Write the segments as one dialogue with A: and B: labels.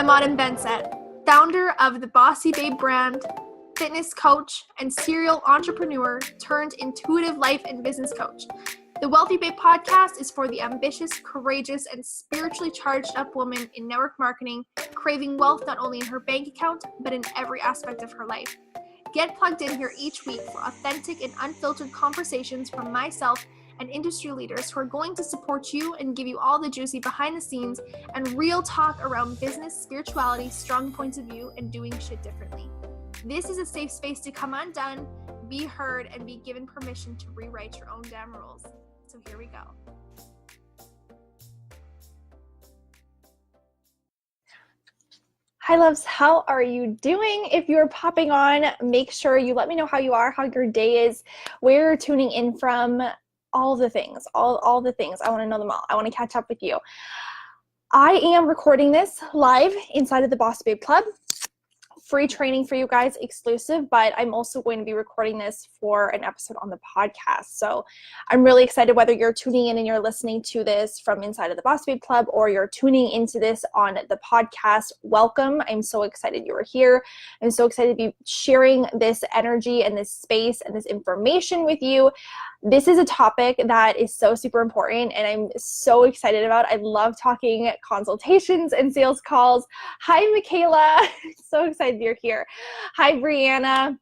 A: I'm Autumn Bensett, founder of the Bossy Babe brand, fitness coach, and serial entrepreneur turned intuitive life and business coach. The Wealthy Babe podcast is for the ambitious, courageous, and spiritually charged up woman in network marketing, craving wealth not only in her bank account, but in every aspect of her life. Get plugged in here each week for authentic and unfiltered conversations from myself and industry leaders who are going to support you and give you all the juicy behind the scenes and real talk around business, spirituality, strong points of view, and doing shit differently. This is a safe space to come undone, be heard, and be given permission to rewrite your own damn rules. So here we go. Hi loves, how are you doing? If you're popping on, make sure you let me know how you are, how your day is, where you're tuning in from, all the things, all the things. I want to know them all. I want to catch up with you. I am recording this live inside of the Boss Babe Club. Free training for you guys, exclusive, but I'm also going to be recording this for an episode on the podcast. So I'm really excited whether you're tuning in and you're listening to this from inside of the Boss Babe Club or you're tuning into this on the podcast. Welcome. I'm so excited you are here. I'm so excited to be sharing this energy and this space and this information with you. This is a topic that is so super important and I'm so excited about. I love talking consultations and sales calls. Hi, Michaela. So excited you're here. Hi, Brianna.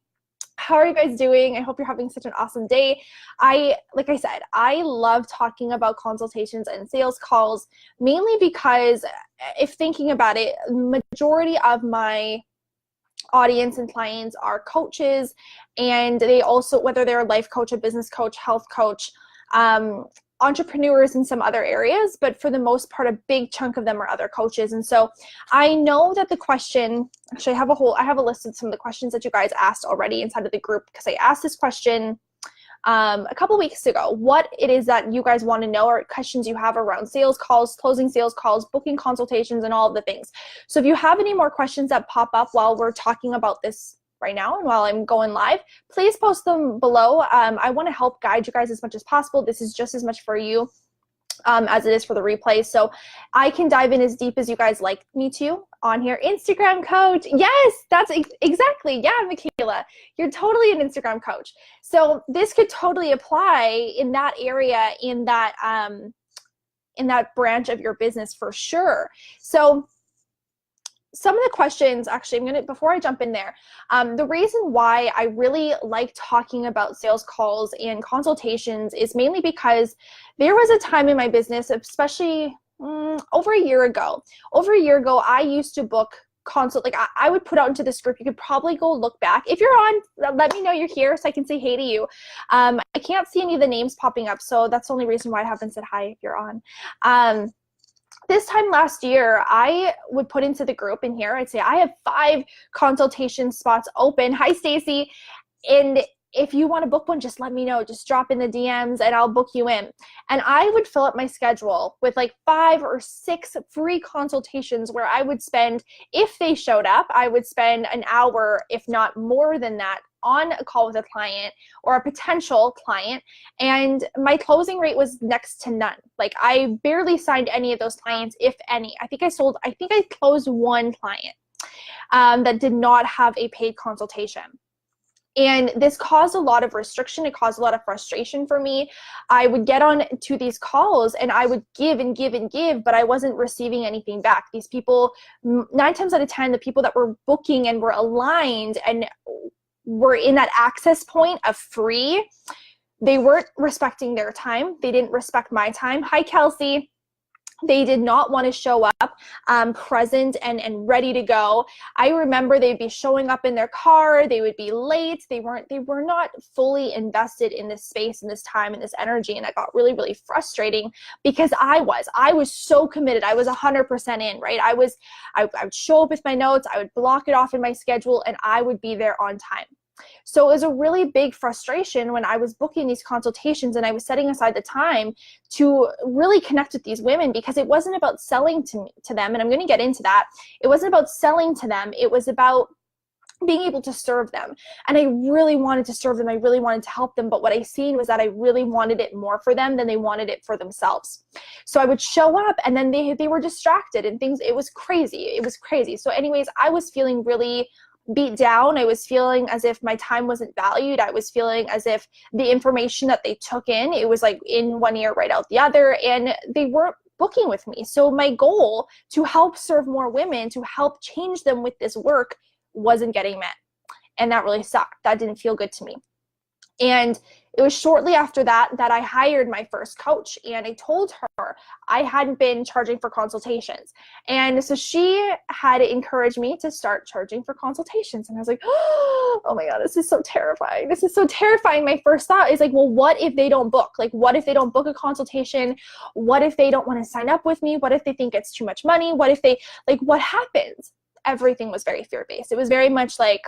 A: How are you guys doing? I hope you're having such an awesome day. Like I said, I love talking about consultations and sales calls mainly because if thinking about it, majority of my audience and clients are coaches, and they also, whether they're a life coach, a business coach, health coach, entrepreneurs in some other areas, but for the most part, a big chunk of them are other coaches. And so I know that the question, actually I have a list of some of the questions that you guys asked already inside of the group, because I asked this question a couple weeks ago, what it is that you guys want to know or questions you have around sales calls, closing sales calls, booking consultations, and all of the things. So if you have any more questions that pop up while we're talking about this right now and while I'm going live, please post them below. I want to help guide you guys as much as possible. This is just as much for you as it is for the replay. So I can dive in as deep as you guys like me to on here. Instagram coach. Yes, that's exactly. Yeah, Michaela, you're totally an Instagram coach. So this could totally apply in that area, in that branch of your business for sure. So some of the questions, actually, before I jump in there, the reason why I really like talking about sales calls and consultations is mainly because there was a time in my business, especially over a year ago, I used to book I would put out into this group. You could probably go look back. If you're on, let me know you're here so I can say hey to you. I can't see any of the names popping up, so that's the only reason why I haven't said hi if you're on. This time last year, I would put into the group in here, I'd say, I have 5 consultation spots open. Hi, Stacy. And if you want to book one, just let me know. Just drop in the DMs and I'll book you in. And I would fill up my schedule with like 5 or 6 free consultations where I would spend, if they showed up, I would spend an hour, if not more than that, on a call with a client or a potential client, and my closing rate was next to none. Like I barely signed any of those clients, if any. I think I closed 1 client that did not have a paid consultation. And this caused a lot of restriction. It caused a lot of frustration for me. I would get on to these calls and I would give and give and give, but I wasn't receiving anything back. These people, 9 times out of 10, the people that were booking and were aligned and were in that access point of free, they weren't respecting their time. They didn't respect my time. Hi, Kelsey. They did not want to show up present and ready to go. I remember they'd be showing up in their car. They would be late. They were not fully invested in this space and this time and this energy. And that got really, really frustrating because I was so committed. I was 100% in, right? I would show up with my notes. I would block it off in my schedule and I would be there on time. So it was a really big frustration when I was booking these consultations and I was setting aside the time to really connect with these women, because it wasn't about selling to them. And I'm going to get into that. It wasn't about selling to them. It was about being able to serve them. And I really wanted to serve them. I really wanted to help them. But what I seen was that I really wanted it more for them than they wanted it for themselves. So I would show up and then they were distracted and things. It was crazy. It was crazy. So anyways, I was feeling really beat down. I was feeling as if my time wasn't valued. I was feeling as if the information that they took in, it was like in one ear, right out the other. And they weren't booking with me. So my goal to help serve more women, to help change them with this work, wasn't getting met. And that really sucked. That didn't feel good to me. And it was shortly after that that I hired my first coach, and I told her I hadn't been charging for consultations. And so she had encouraged me to start charging for consultations. And I was like, oh my God, this is so terrifying. This is so terrifying. My first thought is like, well, what if they don't book? Like, what if they don't book a consultation? What if they don't want to sign up with me? What if they think it's too much money? What if they, like, what happens? Everything was very fear-based. It was very much like,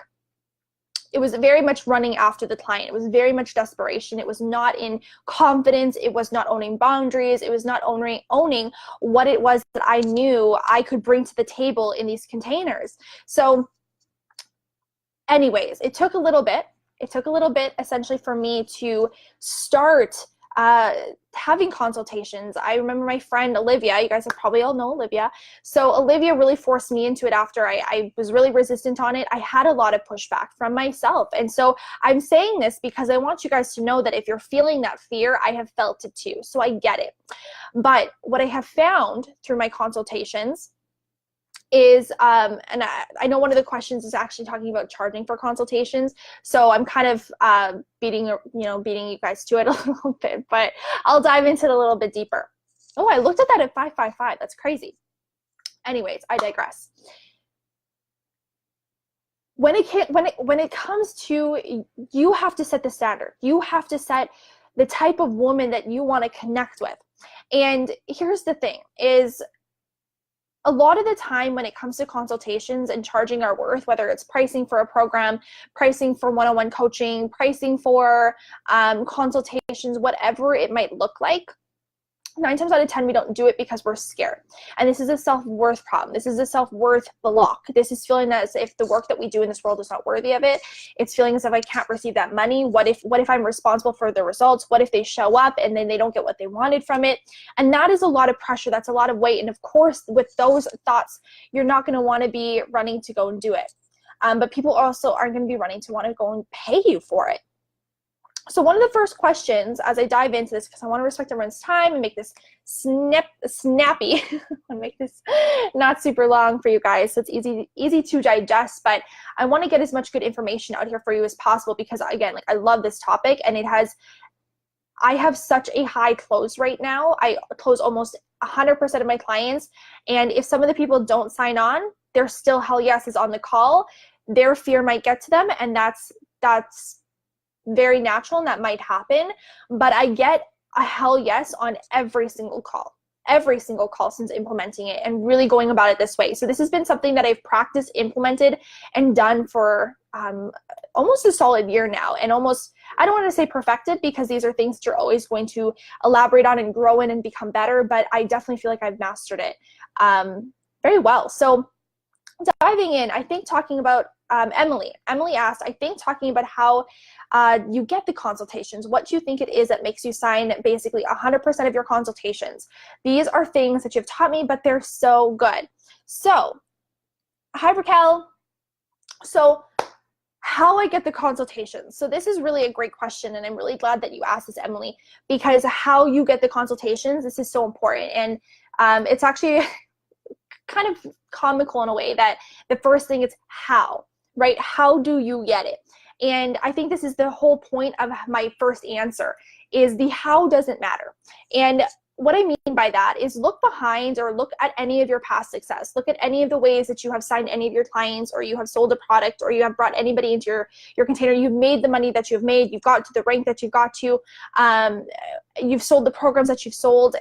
A: it was very much running after the client. It was very much desperation. It was not in confidence. It was not owning boundaries. It was not owning what it was that I knew I could bring to the table in these containers. So anyways, it took a little bit. It took a little bit essentially for me to start having consultations. I remember my friend Olivia, you guys have probably all know Olivia. So Olivia really forced me into it after I was really resistant on it. I had a lot of pushback from myself. And so I'm saying this because I want you guys to know that if you're feeling that fear, I have felt it too. So I get it. But what I have found through my consultations is, and I know one of the questions is actually talking about charging for consultations. So I'm kind of beating you guys to it a little bit, but I'll dive into it a little bit deeper. Oh, I looked at that at 555. That's crazy. Anyways, I digress. When it comes to, you have to set the standard. You have to set the type of woman that you want to connect with. And here's the thing is, a lot of the time when it comes to consultations and charging our worth, whether it's pricing for a program, pricing for one-on-one coaching, pricing for consultations, whatever it might look like, 9 times out of 10, we don't do it because we're scared. And this is a self-worth problem. This is a self-worth block. This is feeling as if the work that we do in this world is not worthy of it. It's feeling as if I can't receive that money. What if I'm responsible for the results? What if they show up and then they don't get what they wanted from it? And that is a lot of pressure. That's a lot of weight. And of course, with those thoughts, you're not going to want to be running to go and do it. But people also aren't going to be running to want to go and pay you for it. So one of the first questions as I dive into this, because I want to respect everyone's time and make this snappy, I want to make this not super long for you guys so it's easy to digest, but I want to get as much good information out here for you as possible because, again, like, I love this topic and I have such a high close rate now. I close almost 100% of my clients, and if some of the people don't sign on, they're still hell yes is on the call. Their fear might get to them, and that's very natural, and that might happen, but I get a hell yes on every single call since implementing it and really going about it this way. So this has been something that I've practiced, implemented, and done for almost a solid year now, and almost, I don't want to say perfected because these are things that you're always going to elaborate on and grow in and become better, but I definitely feel like I've mastered it very well. So diving in, I think talking about Emily asked, I think talking about how you get the consultations, what do you think it is that makes you sign basically 100% of your consultations? These are things that you've taught me, but they're so good. So, hi Raquel. So how I get the consultations. So this is really a great question, and I'm really glad that you asked this, Emily, because how you get the consultations, this is so important. And it's actually kind of comical in a way that the first thing is how, right? How do you get it? And I think this is the whole point of my first answer, is the how doesn't matter. And what I mean by that is look behind or look at any of your past success. Look at any of the ways that you have signed any of your clients, or you have sold a product, or you have brought anybody into your container. You've made the money that you've made. You've got to the rank that you've got to. You've sold the programs that you've sold.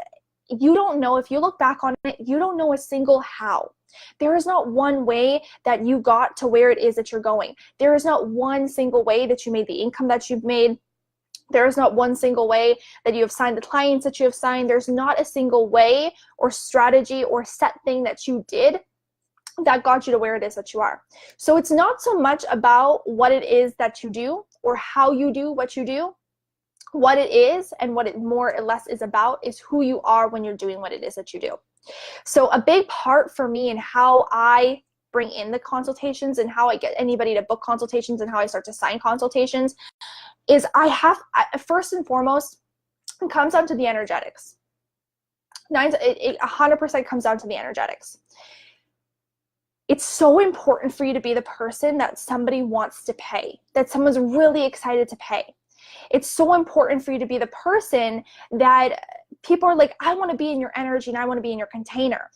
A: You don't know, if you look back on it, you don't know a single how. There is not one way that you got to where it is that you're going. There is not one single way that you made the income that you've made. There is not one single way that you have signed the clients that you have signed. There's not a single way or strategy or set thing that you did that got you to where it is that you are. So it's not so much about what it is that you do or how you do what you do. What it is and what it more or less is about is who you are when you're doing what it is that you do. So a big part for me in how I bring in the consultations and how I get anybody to book consultations and how I start to sign consultations is first and foremost, it comes down to the energetics. It 100% comes down to the energetics. It's so important for you to be the person that somebody wants to pay, that someone's really excited to pay. It's so important for you to be the person that people are like, I want to be in your energy and I want to be in your container.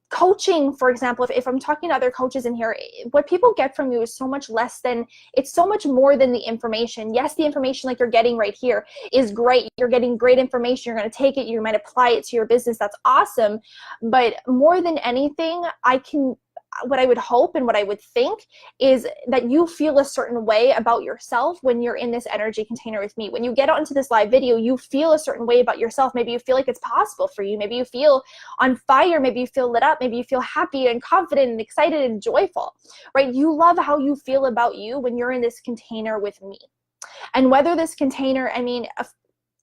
A: Coaching, for example, if I'm talking to other coaches in here, what people get from you is so much less than, it's so much more than the information. Yes, the information like you're getting right here is great. You're getting great information. You're going to take it. You might apply it to your business. That's awesome. But more than anything, what I would hope and what I would think is that you feel a certain way about yourself when you're in this energy container with me. When you get onto this live video, you feel a certain way about yourself. Maybe you feel like it's possible for you. Maybe you feel on fire. Maybe you feel lit up. Maybe you feel happy and confident and excited and joyful, right? You love how you feel about you when you're in this container with me. And whether this container,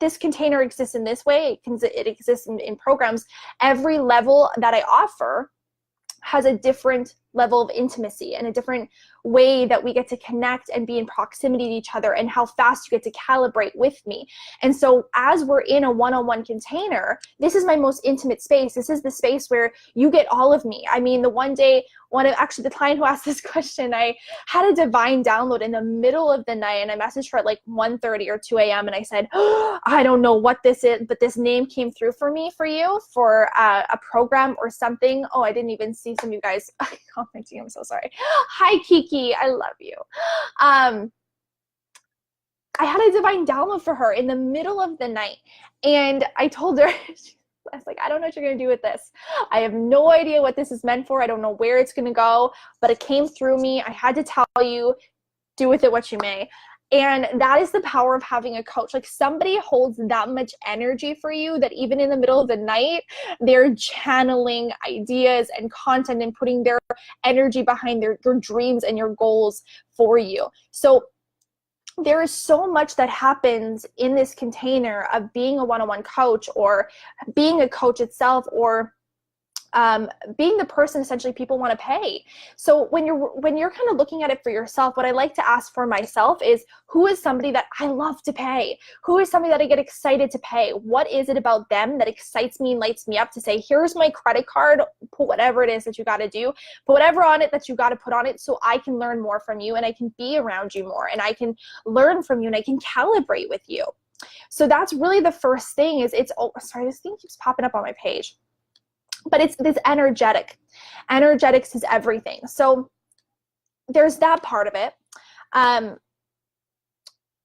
A: this container exists in this way, it exists in programs. Every level that I offer has a different level of intimacy and a different way that we get to connect and be in proximity to each other and how fast you get to calibrate with me. And so as we're in a one-on-one container, this is my most intimate space. This is the space where you get all of me. I mean, the one day, the client who asked this question, I had a divine download in the middle of the night and I messaged her at like 1:30 or 2 a.m. and I said, oh, I don't know what this is, but this name came through for me, for you, for a program or something. Oh, I didn't even see some of you guys commenting. I'm so sorry. Hi, Kiki. I love you. I had a divine download for her in the middle of the night. And I told her, I was like, I don't know what you're going to do with this. I have no idea what this is meant for. I don't know where it's going to go, but it came through me. I had to tell you, do with it what you may. And that is the power of having a coach. Like, somebody holds that much energy for you that even in the middle of the night, they're channeling ideas and content and putting their energy behind your dreams and your goals for you. So there is so much that happens in this container of being a one-on-one coach or being a coach itself, or being the person essentially people want to pay. So when you're kind of looking at it for yourself, what I like to ask for myself is, who is somebody that I love to pay? Who is somebody that I get excited to pay? What is it about them that excites me and lights me up to say, here's my credit card, put whatever it is that you got to do, put whatever on it that you got to put on it, so I can learn more from you and I can be around you more and I can learn from you and I can calibrate with you. So that's really the first thing is sorry, this thing keeps popping up on my page. But it's this energetic. Energetics is everything. So there's that part of it.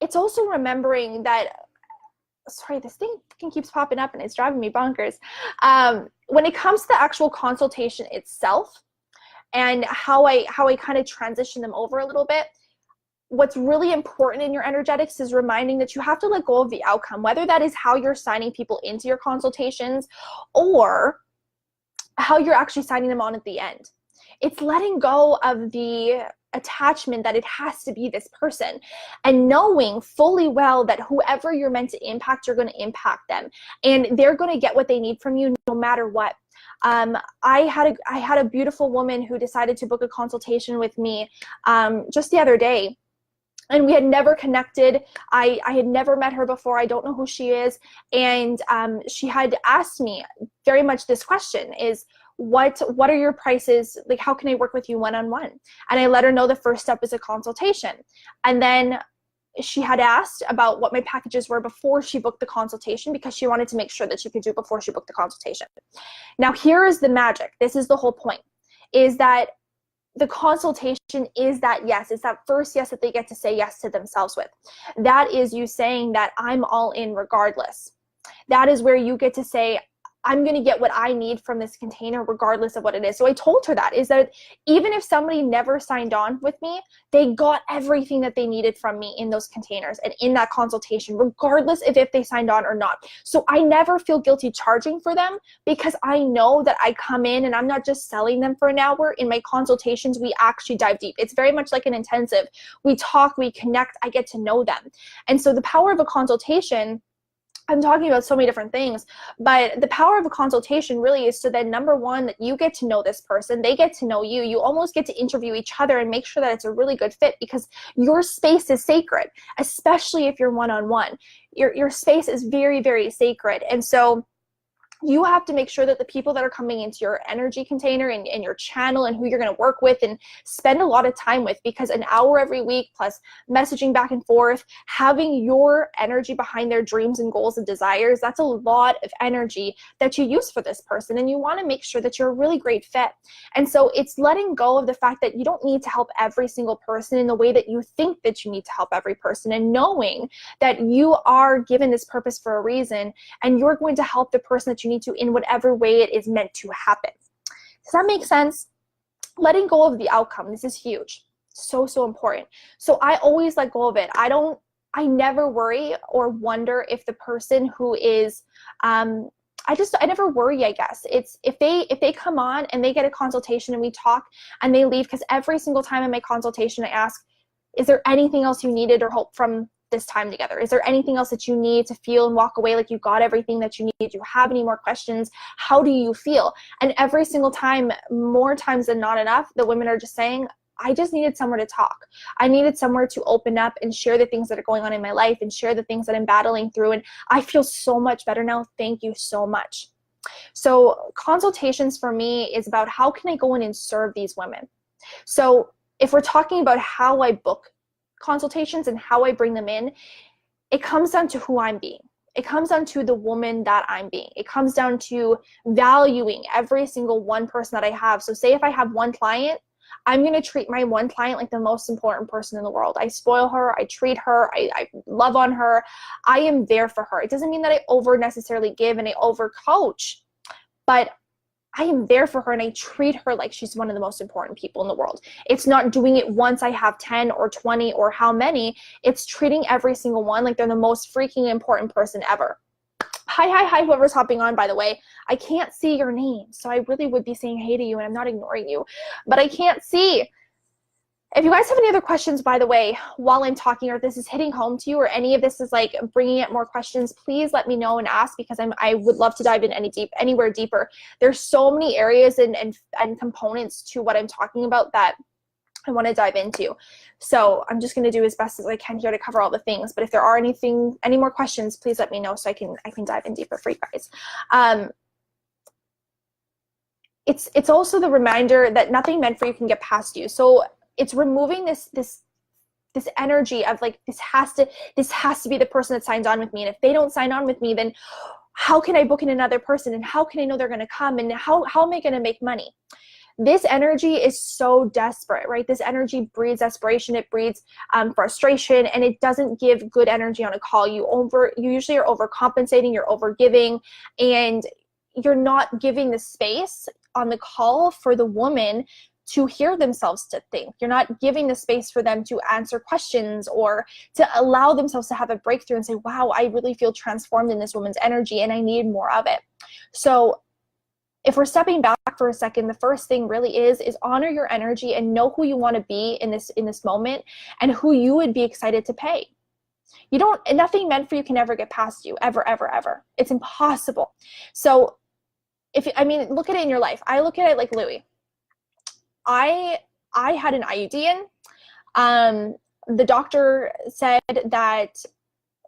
A: It's also remembering that, sorry, this thing keeps popping up and it's driving me bonkers. When it comes to the actual consultation itself and how I kind of transition them over a little bit, what's really important in your energetics is reminding that you have to let go of the outcome, whether that is how you're signing people into your consultations or how you're actually signing them on at the end. It's letting go of the attachment that it has to be this person and knowing fully well that whoever you're meant to impact, you're going to impact them and they're going to get what they need from you no matter what. I had a beautiful woman who decided to book a consultation with me just the other day. And we had never connected. I had never met her before. I don't know who she is. And she had asked me very much this question is, what are your prices? Like, how can I work with you one-on-one? And I let her know the first step is a consultation. And then she had asked about what my packages were before she booked the consultation because she wanted to make sure that she could do it before she booked the consultation. Now, here is the magic. This is the whole point, is that the consultation is that yes. It's that first yes that they get to say yes to themselves with. That is you saying that I'm all in regardless. That is where you get to say, I'm going to get what I need from this container regardless of what it is. So I told her that, is that even if somebody never signed on with me, they got everything that they needed from me in those containers and in that consultation, regardless of if they signed on or not. So I never feel guilty charging for them, because I know that I come in and I'm not just selling them for an hour. In my consultations, we actually dive deep. It's very much like an intensive. We talk, we connect, I get to know them. And so the power of a consultation, I'm talking about so many different things, but the power of a consultation really is so that, number one, that you get to know this person, they get to know you, you almost get to interview each other and make sure that it's a really good fit, because your space is sacred, especially if you're one-on-one. Your space is very, very sacred. And so you have to make sure that the people that are coming into your energy container and your channel and who you're going to work with and spend a lot of time with, because an hour every week plus messaging back and forth, having your energy behind their dreams and goals and desires, that's a lot of energy that you use for this person. And you want to make sure that you're a really great fit. And so it's letting go of the fact that you don't need to help every single person in the way that you think that you need to help every person, and knowing that you are given this purpose for a reason, and you're going to help the person that you need to in whatever way it is meant to happen. Does that make sense? Letting go of the outcome. This is huge. So, so important. So I always let go of it. I never worry or wonder if the person who is, I never worry, I guess. It's if they come on and they get a consultation and we talk and they leave, because every single time in my consultation I ask, is there anything else you needed or hope from this time together? Is there anything else that you need to feel and walk away like you got everything that you need? Do you have any more questions? How do you feel? And every single time, more times than not enough, the women are just saying, I just needed somewhere to talk. I needed somewhere to open up and share the things that are going on in my life and share the things that I'm battling through. And I feel so much better now. Thank you so much. So consultations for me is about how can I go in and serve these women? So if we're talking about how I book consultations and how I bring them in, it comes down to who I'm being. It comes down to the woman that I'm being. It comes down to valuing every single one person that I have. So say if I have one client, I'm going to treat my one client like the most important person in the world. I spoil her, I treat her, I love on her. I am there for her. It doesn't mean that I over necessarily give and I over coach, but I am there for her and I treat her like she's one of the most important people in the world. It's not doing it once I have 10 or 20 or how many. It's treating every single one like they're the most freaking important person ever. Hi, whoever's hopping on, by the way. I can't see your name, so I really would be saying hey to you, and I'm not ignoring you, but I can't see. If you guys have any other questions, by the way, while I'm talking, or if this is hitting home to you, or any of this is like bringing up more questions, please let me know and ask, because I would love to dive in anywhere deeper. There's so many areas and components to what I'm talking about that I want to dive into. So I'm just going to do as best as I can here to cover all the things. But if there are any more questions, please let me know so I can dive in deeper for you guys. It's also the reminder that nothing meant for you can get past you. So it's removing this energy of like, this has to be the person that signs on with me. And if they don't sign on with me, then how can I book in another person? And how can I know they're going to come? And how am I going to make money? This energy is so desperate, right? This energy breeds desperation. It breeds frustration, and it doesn't give good energy on a call. You usually are overcompensating, you're overgiving, and you're not giving the space on the call for the woman to hear themselves to think. You're not giving the space for them to answer questions or to allow themselves to have a breakthrough and say, wow, I really feel transformed in this woman's energy and I need more of it. So if we're stepping back for a second, the first thing really is honor your energy and know who you want to be in this moment and who you would be excited to pay. Nothing meant for you can ever get past you, ever, ever, ever. It's impossible. So look at it in your life. I look at it like Louis. I had an IUD in. The doctor said that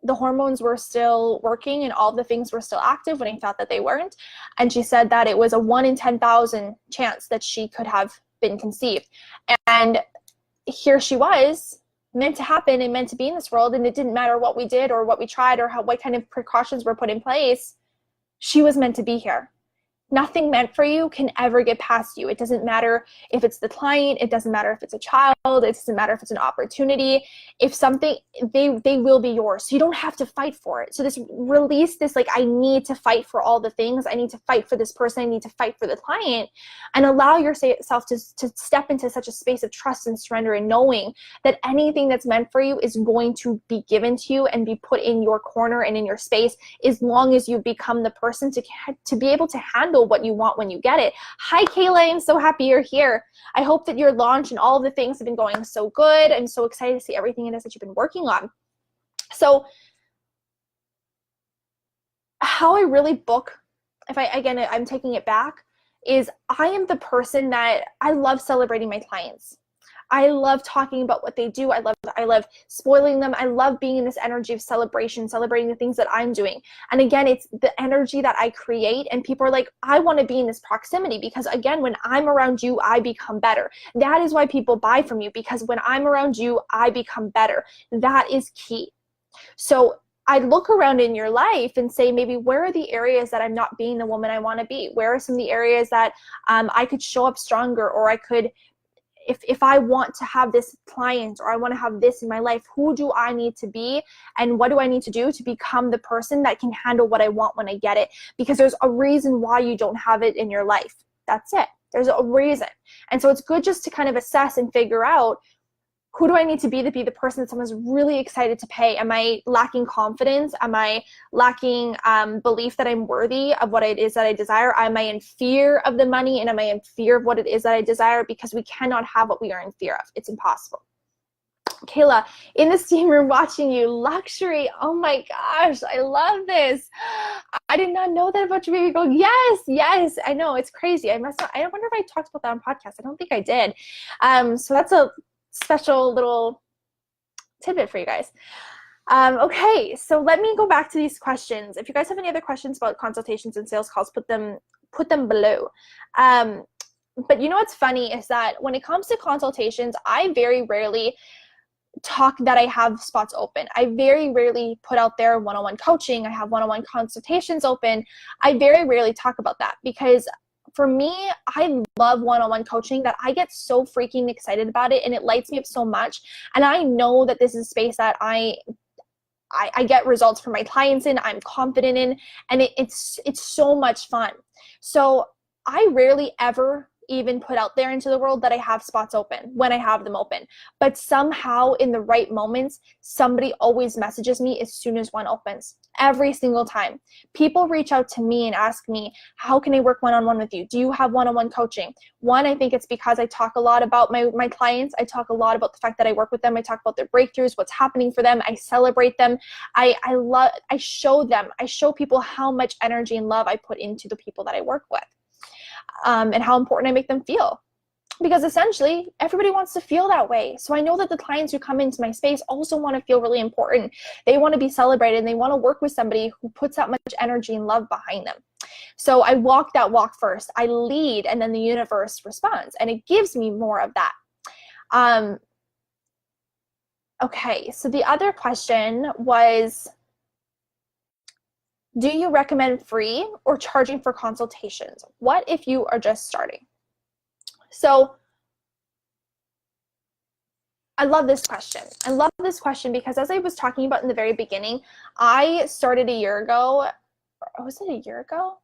A: the hormones were still working and all the things were still active when I thought that they weren't. And she said that it was a 1 in 10,000 chance that she could have been conceived. And here she was, meant to happen and meant to be in this world. And it didn't matter what we did or what we tried or what kind of precautions were put in place. She was meant to be here. Nothing meant for you can ever get past you. It doesn't matter if it's the client, it doesn't matter if it's a child, it doesn't matter if it's an opportunity. If something, they will be yours. So you don't have to fight for it. So release this, like, I need to fight for all the things. I need to fight for this person. I need to fight for the client, and allow yourself to step into such a space of trust and surrender, and knowing that anything that's meant for you is going to be given to you and be put in your corner and in your space, as long as you become the person to be able to handle what you want when you get it. Hi, Kayla. I'm so happy you're here. I hope that your launch and all of the things have been going so good. I'm so excited to see everything it is that you've been working on. So how I really book, I'm taking it back, is I am the person that I love celebrating my clients. I love talking about what they do. I love spoiling them. I love being in this energy of celebration, celebrating the things that I'm doing. And again, it's the energy that I create, and people are like, I want to be in this proximity, because again, when I'm around you, I become better. That is why people buy from you, because when I'm around you, I become better. That is key. So I look around in your life and say, maybe where are the areas that I'm not being the woman I want to be? Where are some of the areas that I could show up stronger, or I could, if I want to have this client, or I want to have this in my life, who do I need to be, and what do I need to do to become the person that can handle what I want when I get it? Because there's a reason why you don't have it in your life. That's it. There's a reason. And so it's good just to kind of assess and figure out, who do I need to be the person that someone's really excited to pay? Am I lacking confidence? Am I lacking belief that I'm worthy of what it is that I desire? Am I in fear of the money? And am I in fear of what it is that I desire? Because we cannot have what we are in fear of. It's impossible. Kayla, in the steam room watching you. Luxury. Oh my gosh, I love this. I did not know that about your baby girl. Yes, I know. It's crazy. I wonder if I talked about that on podcast. I don't think I did. So that's a special little tidbit for you guys. Okay, so let me go back to these questions. If you guys have any other questions about consultations and sales calls, put them below. But you know what's funny is that when it comes to consultations, I very rarely talk that I have spots open. I very rarely put out there one-on-one coaching. I have one-on-one consultations open. I very rarely talk about that, because for me, I love one-on-one coaching, that I get so freaking excited about it, and it lights me up so much. And I know that this is a space that I get results for my clients in, I'm confident in, and it's so much fun. So I rarely ever even put out there into the world that I have spots open when I have them open. But somehow in the right moments, somebody always messages me as soon as one opens. Every single time. People reach out to me and ask me, how can I work one-on-one with you? Do you have one-on-one coaching? One, I think it's because I talk a lot about my clients. I talk a lot about the fact that I work with them. I talk about their breakthroughs, what's happening for them. I celebrate them. I show people how much energy and love I put into the people that I work with. And how important I make them feel. Because essentially, everybody wants to feel that way. So I know that the clients who come into my space also want to feel really important. They want to be celebrated, and they want to work with somebody who puts that much energy and love behind them. So I walk that walk first. I lead, and then the universe responds, and it gives me more of that. Okay, so the other question was, do you recommend free or charging for consultations? What if you are just starting? So I love this question. I love this question because, as I was talking about in the very beginning, I started a year ago. Was it a year ago?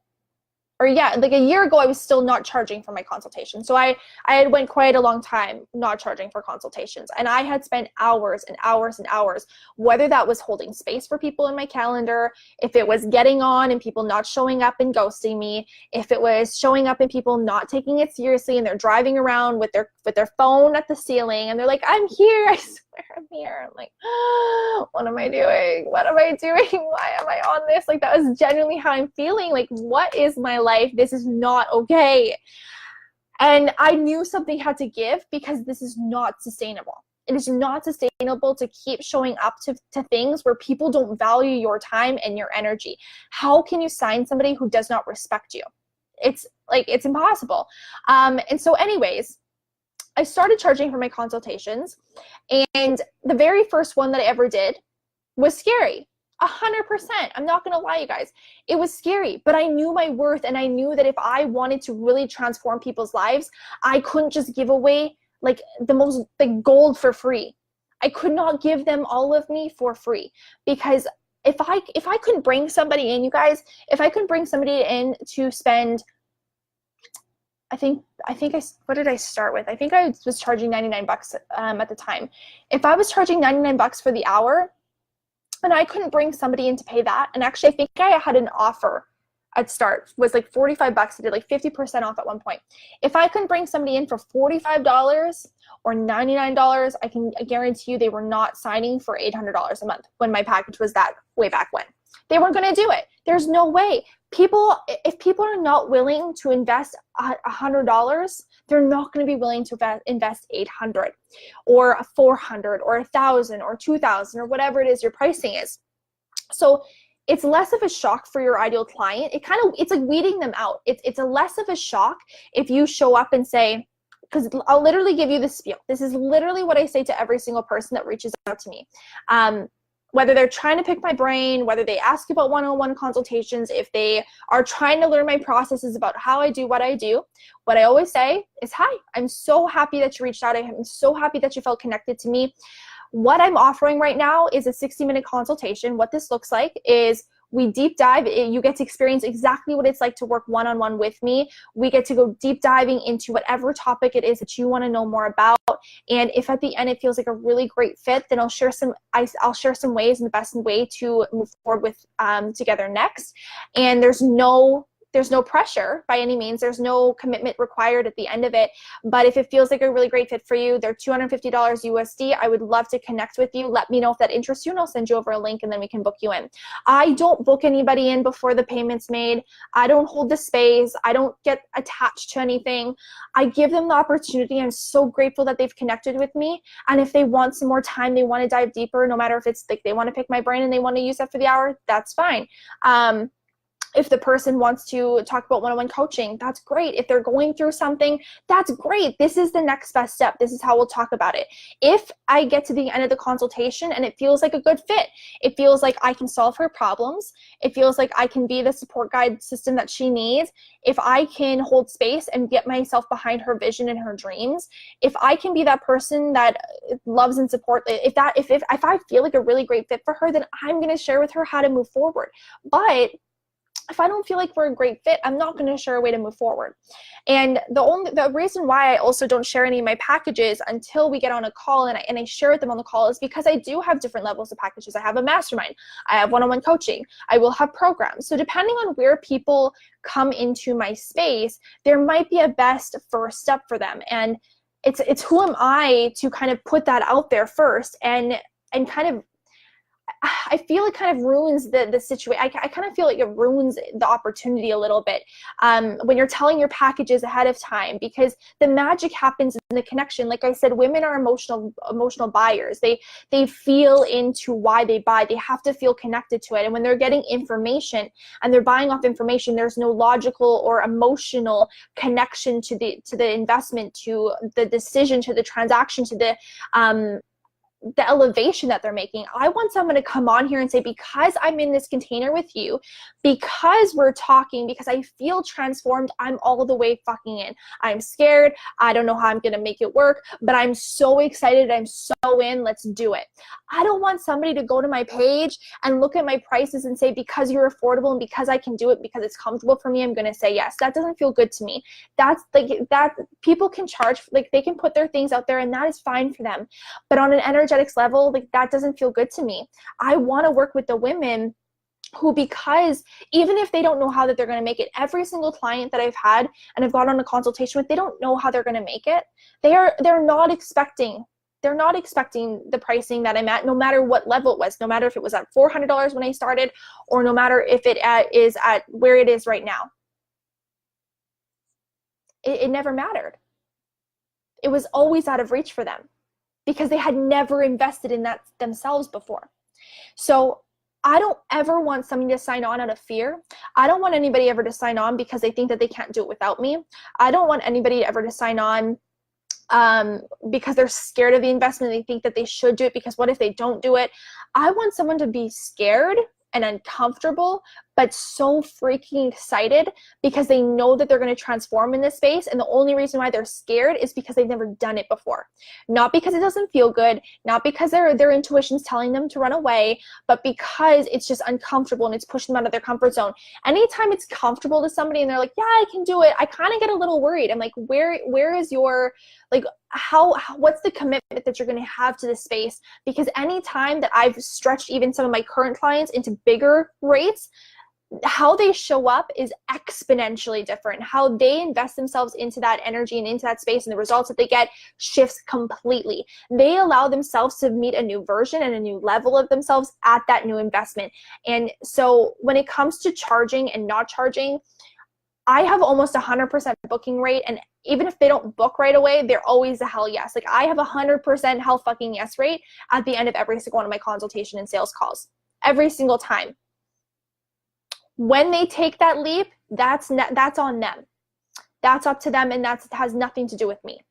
A: Or yeah, like a year ago, I was still not charging for my consultation. So I had went quite a long time not charging for consultations. And I had spent hours and hours and hours, whether that was holding space for people in my calendar, if it was getting on and people not showing up and ghosting me, if it was showing up and people not taking it seriously, and they're driving around with their phone at the ceiling, and they're like, I'm here, I swear I'm here. I'm like, what am I doing? What am I doing? Why am I on this? Like, that was genuinely how I'm feeling. Like, what is my life? This is not okay. And I knew something had to give, because this is not sustainable. It is not sustainable to keep showing up to things where people don't value your time and your energy. How can you sign somebody who does not respect you? It's impossible. And so anyways, I started charging for my consultations, and the very first one that I ever did was scary. 100%. I'm not gonna lie, you guys. It was scary, but I knew my worth, and I knew that if I wanted to really transform people's lives, I couldn't just give away like the most like gold for free. I could not give them all of me for free, because if I couldn't bring somebody in, you guys, if I couldn't bring somebody in to spend, what did I start with? I think I was charging 99 bucks at the time. If I was charging 99 bucks for the hour, and I couldn't bring somebody in to pay that, and actually I think I had an offer at start, was like 45 bucks. I did like 50% off at one point. If I couldn't bring somebody in for $45 or $99, I can guarantee you they were not signing for $800 a month when my package was that way back when. They weren't going to do it. There's no way. If people are not willing to invest $100, they're not going to be willing to invest 800 or 400 or 1,000 or 2,000 or whatever it is your pricing is. So it's less of a shock for your ideal client. It's like weeding them out. It's a less of a shock if you show up and say, because I'll literally give you the spiel. This is literally what I say to every single person that reaches out to me. Whether they're trying to pick my brain, whether they ask about one-on-one consultations, if they are trying to learn my processes about how I do what I do, what I always say is, hi, I'm so happy that you reached out. I'm so happy that you felt connected to me. What I'm offering right now is a 60-minute consultation. What this looks like is we deep dive. You get to experience exactly what it's like to work one-on-one with me. We get to go deep diving into whatever topic it is that you want to know more about. And if at the end it feels like a really great fit, then I'll share some ways and the best way to move forward with together next. And there's no pressure by any means. There's no commitment required at the end of it. But if it feels like a really great fit for you, they're $250 USD. I would love to connect with you. Let me know if that interests you, and I'll send you over a link, and then we can book you in. I don't book anybody in before the payment's made. I don't hold the space. I don't get attached to anything. I give them the opportunity. I'm so grateful that they've connected with me. And if they want some more time, they want to dive deeper, no matter if it's like they want to pick my brain and they want to use that for the hour, that's fine. If the person wants to talk about one-on-one coaching, that's great. If they're going through something, that's great. This is the next best step. This is how we'll talk about it. If I get to the end of the consultation and it feels like a good fit, it feels like I can solve her problems, it feels like I can be the support guide system that she needs, if I can hold space and get myself behind her vision and her dreams, if I can be that person that loves and supports, if I feel like a really great fit for her, then I'm going to share with her how to move forward. But if I don't feel like we're a great fit, I'm not going to share a way to move forward. And the reason why I also don't share any of my packages until we get on a call and I share with them on the call is because I do have different levels of packages. I have a mastermind. I have one-on-one coaching. I will have programs. So depending on where people come into my space, there might be a best first step for them. And it's who am I to kind of put that out there first and kind of, I feel it kind of ruins the situation. I kind of feel like it ruins the opportunity a little bit when you're telling your packages ahead of time, because the magic happens in the connection. Like I said, women are emotional buyers. They feel into why they buy. They have to feel connected to it. And when they're getting information and they're buying off information, there's no logical or emotional connection to the investment, to the decision, to the transaction, to the elevation that they're making. I want someone to come on here and say, because I'm in this container with you, because we're talking, because I feel transformed, I'm all the way fucking in. I'm scared. I don't know how I'm going to make it work, but I'm so excited. I'm so in. Let's do it. I don't want somebody to go to my page and look at my prices and say, because you're affordable and because I can do it, because it's comfortable for me, I'm going to say yes. That doesn't feel good to me. That's like that. People can charge, like they can put their things out there and that is fine for them. But on an energetics level, like that doesn't feel good to me. I want to work with the women who, because even if they don't know how that they're going to make it, every single client that I've had and I've gone on a consultation with, they don't know how they're going to make it. They're not expecting the pricing that I'm at, no matter what level it was, no matter if it was at $400 when I started, or no matter if it is at where it is right now. It never mattered. It was always out of reach for them because they had never invested in that themselves before. So I don't ever want somebody to sign on out of fear. I don't want anybody ever to sign on because they think that they can't do it without me. I don't want anybody ever to sign on because they're scared of the investment. They think that they should do it because what if they don't do it? I want someone to be scared and uncomfortable, but so freaking excited because they know that they're going to transform in this space. And the only reason why they're scared is because they've never done it before. Not because it doesn't feel good, not because their intuition's telling them to run away, but because it's just uncomfortable and it's pushing them out of their comfort zone. Anytime it's comfortable to somebody and they're like, yeah, I can do it, I kind of get a little worried. I'm like, where is your, like, what's the commitment that you're going to have to this space? Because anytime that I've stretched even some of my current clients into bigger rates, how they show up is exponentially different. How they invest themselves into that energy and into that space, and the results that they get shifts completely. They allow themselves to meet a new version and a new level of themselves at that new investment. And so when it comes to charging and not charging, I have almost 100% booking rate, and even if they don't book right away, they're always a hell yes. Like, I have 100% hell fucking yes rate at the end of every single one of my consultation and sales calls. Every single time. When they take that leap, that's on them. That's up to them, and that has nothing to do with me.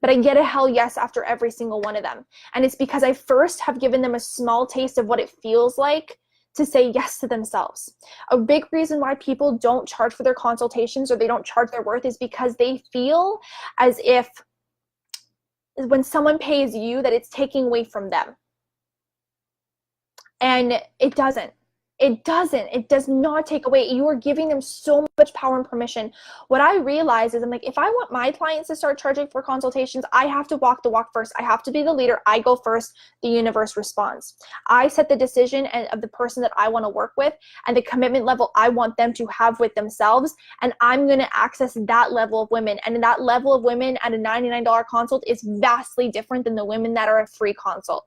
A: But I get a hell yes after every single one of them. And it's because I first have given them a small taste of what it feels like to say yes to themselves. A big reason why people don't charge for their consultations or they don't charge their worth is because they feel as if when someone pays you that it's taking away from them. And it doesn't. It does not take away. You are giving them so much power and permission. What I realize is, I'm like, if I want my clients to start charging for consultations, I have to walk the walk first. I have to be the leader. I go first. The universe responds. I set the decision of the person that I want to work with and the commitment level I want them to have with themselves. And I'm going to access that level of women. And that level of women at a $99 consult is vastly different than the women that are a free consult.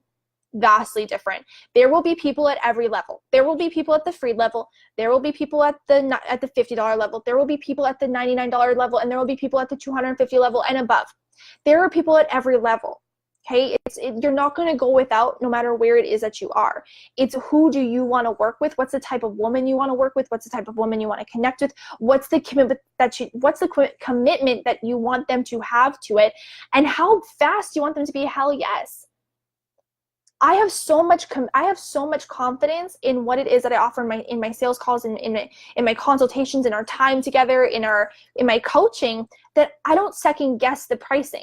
A: Vastly different. There will be people at every level. There will be people at the free level. There will be people at the $50 level. There will be people at the $99 level, and there will be people at the $250 level and above. There are people at every level. Okay, you're not going to go without, no matter where it is that you are. It's who do you want to work with? What's the type of woman you want to work with? What's the type of woman you want to connect with? What's the commitment that you want them to have to it, and how fast you want them to be? Hell yes. I have so much confidence in what it is that I offer in my sales calls, in my consultations, in our time together, in my coaching, that I don't second guess the pricing,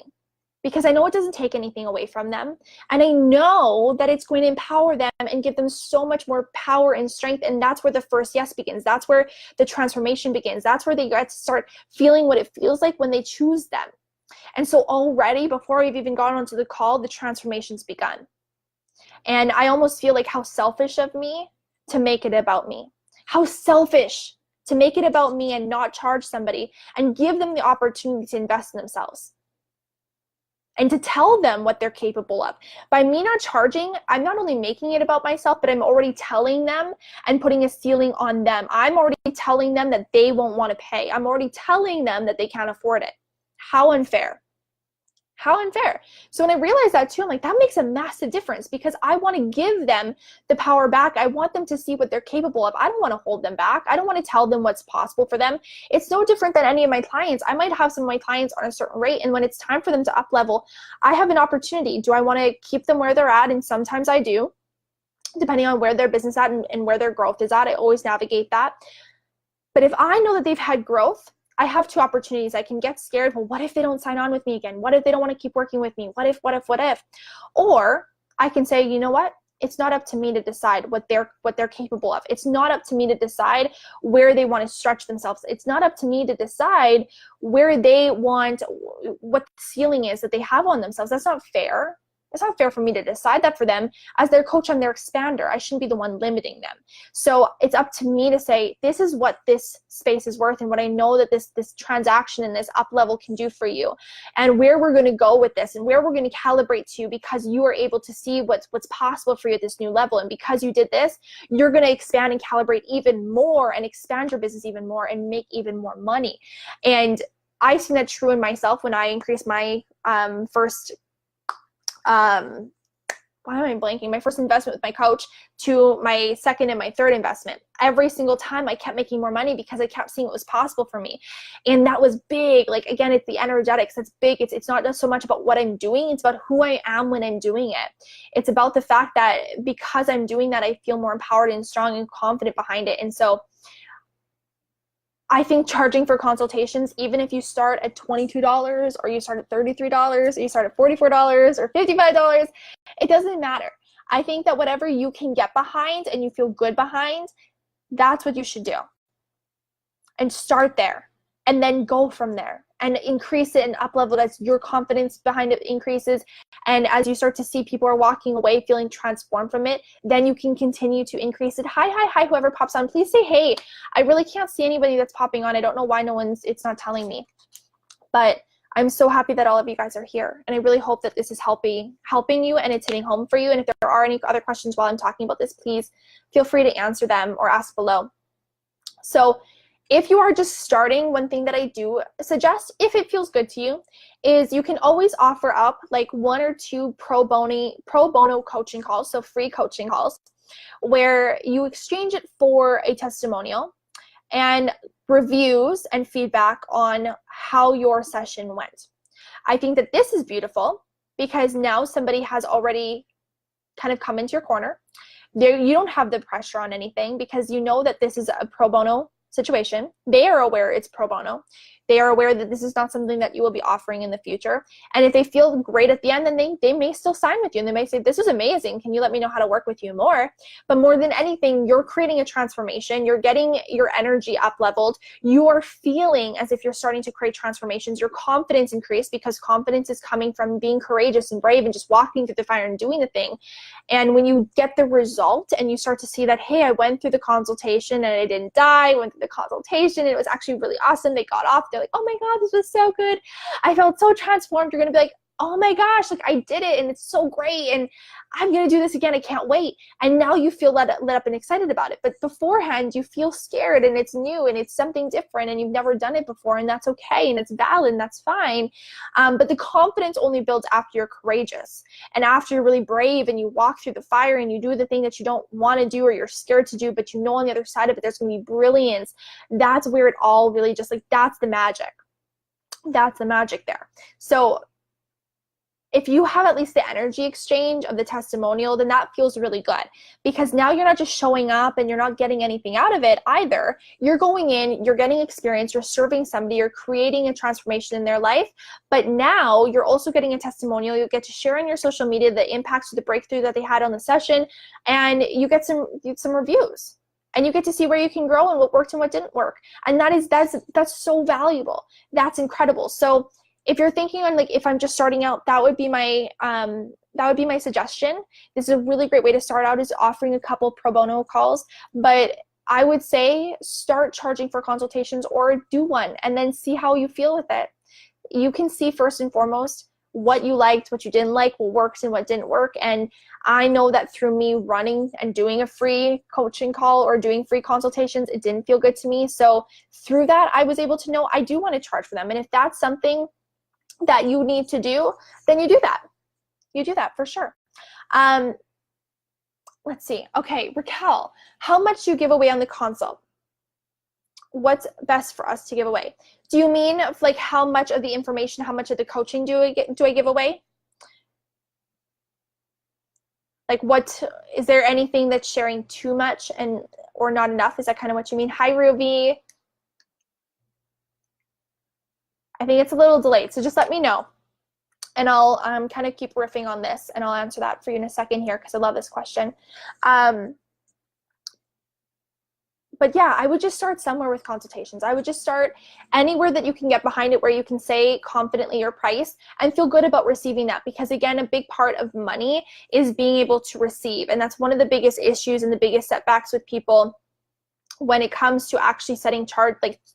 A: because I know it doesn't take anything away from them, and I know that it's going to empower them and give them so much more power and strength. And that's where the first yes begins. That's where the transformation begins. That's where they get to start feeling what it feels like when they choose them. And so already, before we've even gone onto the call, the transformation's begun. And I almost feel like how selfish of me to make it about me. How selfish to make it about me and not charge somebody and give them the opportunity to invest in themselves and to tell them what they're capable of. By me not charging, I'm not only making it about myself, but I'm already telling them and putting a ceiling on them. I'm already telling them that they won't want to pay. I'm already telling them that they can't afford it. How unfair. How unfair. So when I realized that too, I'm like, that makes a massive difference, because I want to give them the power back. I want them to see what they're capable of. I don't want to hold them back. I don't want to tell them what's possible for them. It's no different than any of my clients. I might have some of my clients on a certain rate, and when it's time for them to up level, I have an opportunity. Do I want to keep them where they're at? And sometimes I do, depending on where their business is at and where their growth is at. I always navigate that. But if I know that they've had growth, I have two opportunities. I can get scared. Well, what if they don't sign on with me again? What if they don't want to keep working with me? What if? Or I can say, you know what? It's not up to me to decide what they're capable of. It's not up to me to decide where they want to stretch themselves. It's not up to me to decide where they want, what the ceiling is that they have on themselves. That's not fair. It's not fair for me to decide that for them. As their coach, I'm their expander. I shouldn't be the one limiting them. So it's up to me to say, this is what this space is worth and what I know that this transaction and this up level can do for you, and where we're going to go with this and where we're going to calibrate to, because you are able to see what's possible for you at this new level. And because you did this, you're going to expand and calibrate even more and expand your business even more and make even more money. And I've seen that true in myself when I increased my first why am I blanking? My first investment with my coach to my second and my third investment. Every single time I kept making more money because I kept seeing what was possible for me. And that was big. Like, again, it's the energetics. That's big. It's not just so much about what I'm doing. It's about who I am when I'm doing it. It's about the fact that because I'm doing that, I feel more empowered and strong and confident behind it. And so I think charging for consultations, even if you start at $22 or you start at $33 or you start at $44 or $55, it doesn't matter. I think that whatever you can get behind and you feel good behind, that's what you should do. And start there and then go from there and increase it and up level as your confidence behind it increases. And as you start to see people are walking away feeling transformed from it, then you can continue to increase it. Hi, whoever pops on, please say hey. I really can't see anybody that's popping on. I don't know why it's not telling me. But I'm so happy that all of you guys are here. And I really hope that this is helping you and it's hitting home for you. And if there are any other questions while I'm talking about this, please feel free to answer them or ask below. So if you are just starting, one thing that I do suggest, if it feels good to you, is you can always offer up like 1 or 2 pro bono coaching calls, so free coaching calls, where you exchange it for a testimonial and reviews and feedback on how your session went. I think that this is beautiful because now somebody has already kind of come into your corner. You don't have the pressure on anything because you know that this is a pro bono situation. They are aware it's pro bono. They are aware that this is not something that you will be offering in the future. And if they feel great at the end, then they may still sign with you and they may say, this is amazing. Can you let me know how to work with you more? But more than anything, you're creating a transformation. You're getting your energy up leveled. You are feeling as if you're starting to create transformations. Your confidence increased because confidence is coming from being courageous and brave and just walking through the fire and doing the thing. And when you get the result and you start to see that, hey, I went through the consultation and I didn't die. I went through the consultation. It was actually really awesome. They got off. They're like, oh my God, this was so good. I felt so transformed. You're going to be like, oh my gosh, like I did it and it's so great and I'm going to do this again. I can't wait. And now you feel lit up and excited about it. But beforehand, you feel scared and it's new and it's something different and you've never done it before, and that's okay and it's valid and that's fine. But the confidence only builds after you're courageous and after you're really brave and you walk through the fire and you do the thing that you don't want to do or you're scared to do, but you know on the other side of it, there's going to be brilliance. That's where it all really just like, that's the magic. That's the magic there. So if you have at least the energy exchange of the testimonial, then that feels really good because now you're not just showing up and you're not getting anything out of it either. You're going in, you're getting experience, you're serving somebody, you're creating a transformation in their life, but now you're also getting a testimonial. You get to share on your social media the impacts of the breakthrough that they had on the session, and you get some reviews. And you get to see where you can grow and what worked and what didn't work. And that's so valuable. That's incredible. So if you're thinking on like, if I'm just starting out, that would be my suggestion. This is a really great way to start out, is offering a couple pro bono calls. But I would say start charging for consultations or do one and then see how you feel with it. You can see first and foremost what you liked, what you didn't like, what works and what didn't work. And I know that through me running and doing a free coaching call or doing free consultations, it didn't feel good to me. So through that, I was able to know I do want to charge for them. And if that's something that you need to do, then you do that. You do that for sure. Let's see. Okay, Raquel, how much do you give away on the consult? What's best for us to give away? Do you mean like how much of the information, how much of the coaching do I give away? Like what, is there anything that's sharing too much or not enough? Is that kind of what you mean? Hi, Ruby. I think it's a little delayed, so just let me know. And I'll kind of keep riffing on this, and I'll answer that for you in a second here because I love this question. But yeah, I would just start somewhere with consultations. I would just start anywhere that you can get behind it, where you can say confidently your price and feel good about receiving that. Because again, a big part of money is being able to receive. And that's one of the biggest issues and the biggest setbacks with people when it comes to actually